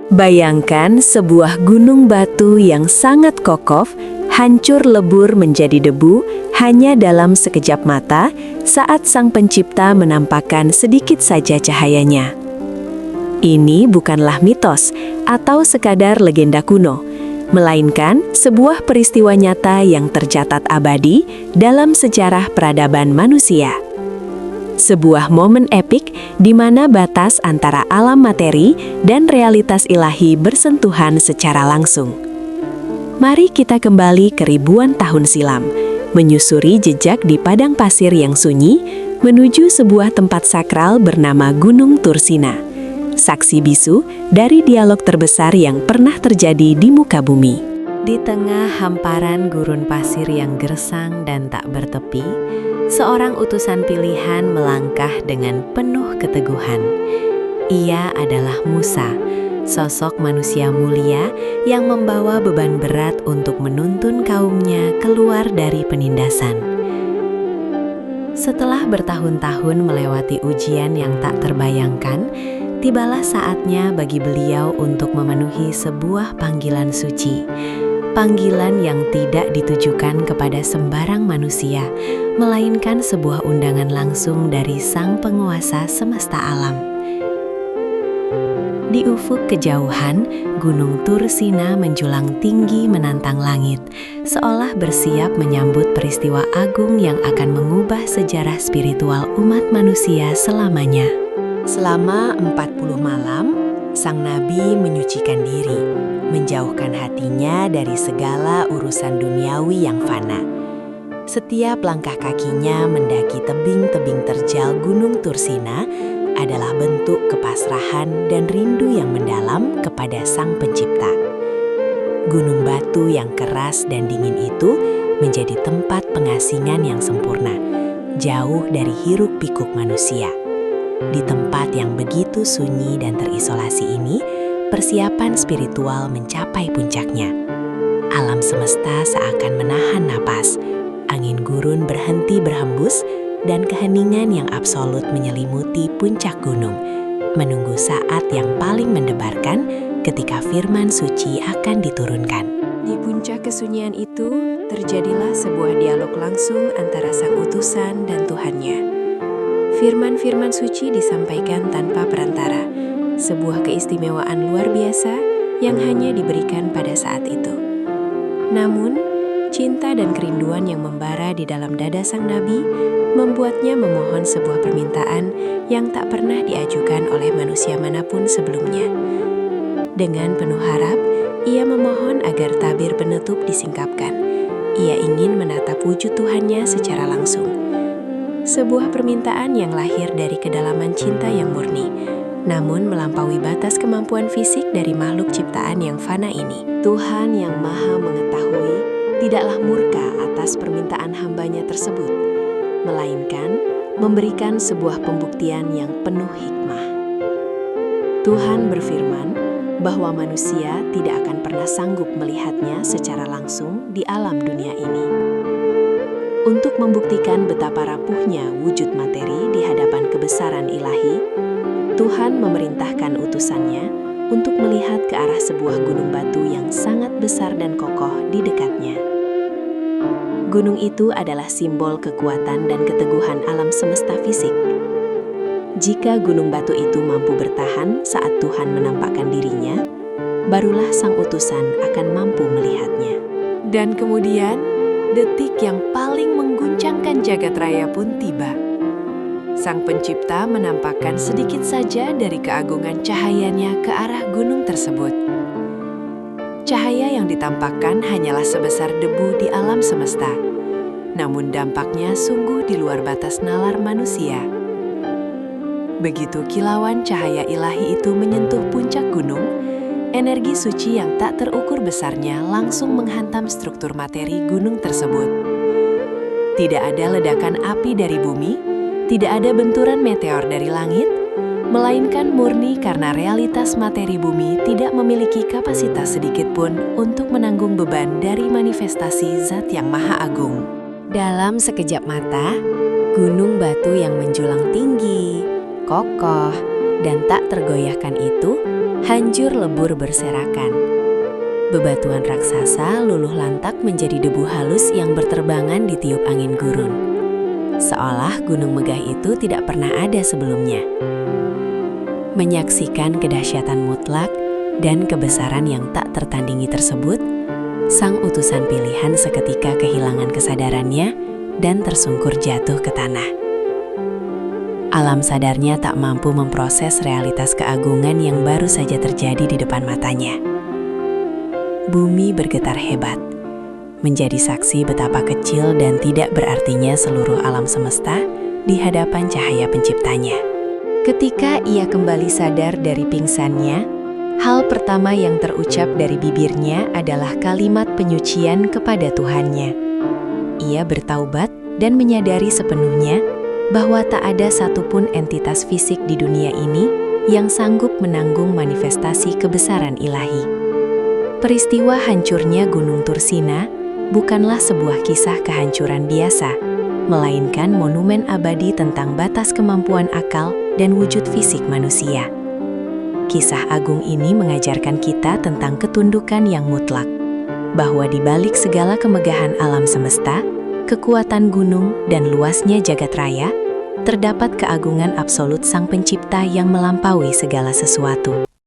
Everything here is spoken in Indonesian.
Bayangkan sebuah gunung batu yang sangat kokoh, hancur lebur menjadi debu hanya dalam sekejap mata saat Sang Pencipta menampakkan sedikit saja cahayanya. Ini bukanlah mitos atau sekadar legenda kuno, melainkan sebuah peristiwa nyata yang tercatat abadi dalam sejarah peradaban manusia. Sebuah momen epik di mana batas antara alam materi dan realitas ilahi bersentuhan secara langsung. Mari kita kembali ke ribuan tahun silam, menyusuri jejak di padang pasir yang sunyi, menuju sebuah tempat sakral bernama Gunung Thursina, saksi bisu dari dialog terbesar yang pernah terjadi di muka bumi. Di tengah hamparan gurun pasir yang gersang dan tak bertepi, seorang utusan pilihan melangkah dengan penuh keteguhan. Ia adalah Musa, sosok manusia mulia yang membawa beban berat untuk menuntun kaumnya keluar dari penindasan. Setelah bertahun-tahun melewati ujian yang tak terbayangkan, tibalah saatnya bagi beliau untuk memenuhi sebuah panggilan suci. Panggilan yang tidak ditujukan kepada sembarang manusia, melainkan sebuah undangan langsung dari Sang Penguasa semesta alam. Di ufuk kejauhan, Gunung Thursina menjulang tinggi menantang langit, seolah bersiap menyambut peristiwa agung yang akan mengubah sejarah spiritual umat manusia selamanya. Selama 40 malam, Sang Nabi menyucikan diri, menjauhkan hatinya dari segala urusan duniawi yang fana. Setiap langkah kakinya mendaki tebing-tebing terjal Gunung Thursina adalah bentuk kepasrahan dan rindu yang mendalam kepada Sang Pencipta. Gunung batu yang keras dan dingin itu menjadi tempat pengasingan yang sempurna, jauh dari hiruk-pikuk manusia. Di tempat yang begitu sunyi dan terisolasi ini, persiapan spiritual mencapai puncaknya. Alam semesta seakan menahan napas, angin gurun berhenti berhembus, dan keheningan yang absolut menyelimuti puncak gunung, menunggu saat yang paling mendebarkan ketika firman suci akan diturunkan. Di puncak kesunyian itu, terjadilah sebuah dialog langsung antara sang utusan dan Tuhannya. Firman-firman suci disampaikan tanpa perantara, sebuah keistimewaan luar biasa yang hanya diberikan pada saat itu. Namun, cinta dan kerinduan yang membara di dalam dada sang nabi membuatnya memohon sebuah permintaan yang tak pernah diajukan oleh manusia manapun sebelumnya. Dengan penuh harap, ia memohon agar tabir penutup disingkapkan. Ia ingin menatap wujud Tuhannya secara langsung. Sebuah permintaan yang lahir dari kedalaman cinta yang murni, namun melampaui batas kemampuan fisik dari makhluk ciptaan yang fana ini. Tuhan yang Maha Mengetahui tidaklah murka atas permintaan hambanya tersebut, melainkan memberikan sebuah pembuktian yang penuh hikmah. Tuhan berfirman bahwa manusia tidak akan pernah sanggup melihatnya secara langsung di alam dunia ini. Untuk membuktikan betapa rapuhnya wujud materi di hadapan kebesaran ilahi, Tuhan memerintahkan utusannya untuk melihat ke arah sebuah gunung batu yang sangat besar dan kokoh di dekatnya. Gunung itu adalah simbol kekuatan dan keteguhan alam semesta fisik. Jika gunung batu itu mampu bertahan saat Tuhan menampakkan dirinya, barulah sang utusan akan mampu melihatnya. Dan kemudian, detik yang paling mengguncangkan jagat raya pun tiba. Sang Pencipta menampakkan sedikit saja dari keagungan cahayanya ke arah gunung tersebut. Cahaya yang ditampakkan hanyalah sebesar debu di alam semesta, namun dampaknya sungguh di luar batas nalar manusia. Begitu kilauan cahaya ilahi itu menyentuh puncak gunung, energi suci yang tak terukur besarnya langsung menghantam struktur materi gunung tersebut. Tidak ada ledakan api dari bumi, tidak ada benturan meteor dari langit, melainkan murni karena realitas materi bumi tidak memiliki kapasitas sedikit pun untuk menanggung beban dari manifestasi Zat yang Maha Agung. Dalam sekejap mata, gunung batu yang menjulang tinggi, kokoh, dan tak tergoyahkan itu Hancur lebur berserakan. Bebatuan raksasa luluh lantak menjadi debu halus yang berterbangan ditiup angin gurun. Seolah gunung megah itu tidak pernah ada sebelumnya. Menyaksikan kedahsyatan mutlak dan kebesaran yang tak tertandingi tersebut, sang utusan pilihan seketika kehilangan kesadarannya dan tersungkur jatuh ke tanah. Alam sadarnya tak mampu memproses realitas keagungan yang baru saja terjadi di depan matanya. Bumi bergetar hebat, menjadi saksi betapa kecil dan tidak berartinya seluruh alam semesta di hadapan cahaya penciptanya. Ketika ia kembali sadar dari pingsannya, hal pertama yang terucap dari bibirnya adalah kalimat penyucian kepada Tuhannya. Ia bertaubat dan menyadari sepenuhnya bahwa tak ada satupun entitas fisik di dunia ini yang sanggup menanggung manifestasi kebesaran ilahi. Peristiwa hancurnya Gunung Thursina bukanlah sebuah kisah kehancuran biasa, melainkan monumen abadi tentang batas kemampuan akal dan wujud fisik manusia. Kisah agung ini mengajarkan kita tentang ketundukan yang mutlak, bahwa di balik segala kemegahan alam semesta, kekuatan gunung, dan luasnya jagat raya, terdapat keagungan absolut Sang Pencipta yang melampaui segala sesuatu.